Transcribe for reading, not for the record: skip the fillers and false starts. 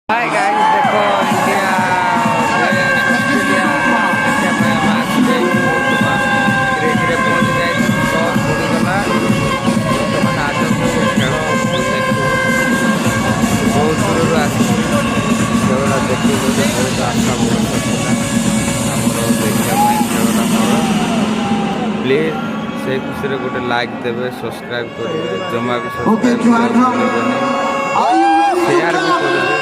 Hi guys देखो India Australia देखिया पे हम आसले धीरे धीरे पहुंच जाए टॉस पड़गला बर्तमान आज खेल देखू बहुत दूर खेलटा देखिए बहुत आशा बहुत देखा खेलटा प्लीज से खुशी गोटे लाइक देवे सब्सक्राइब करेंगे जमा भी सब्सक्राइब शेयर भी करेंगे।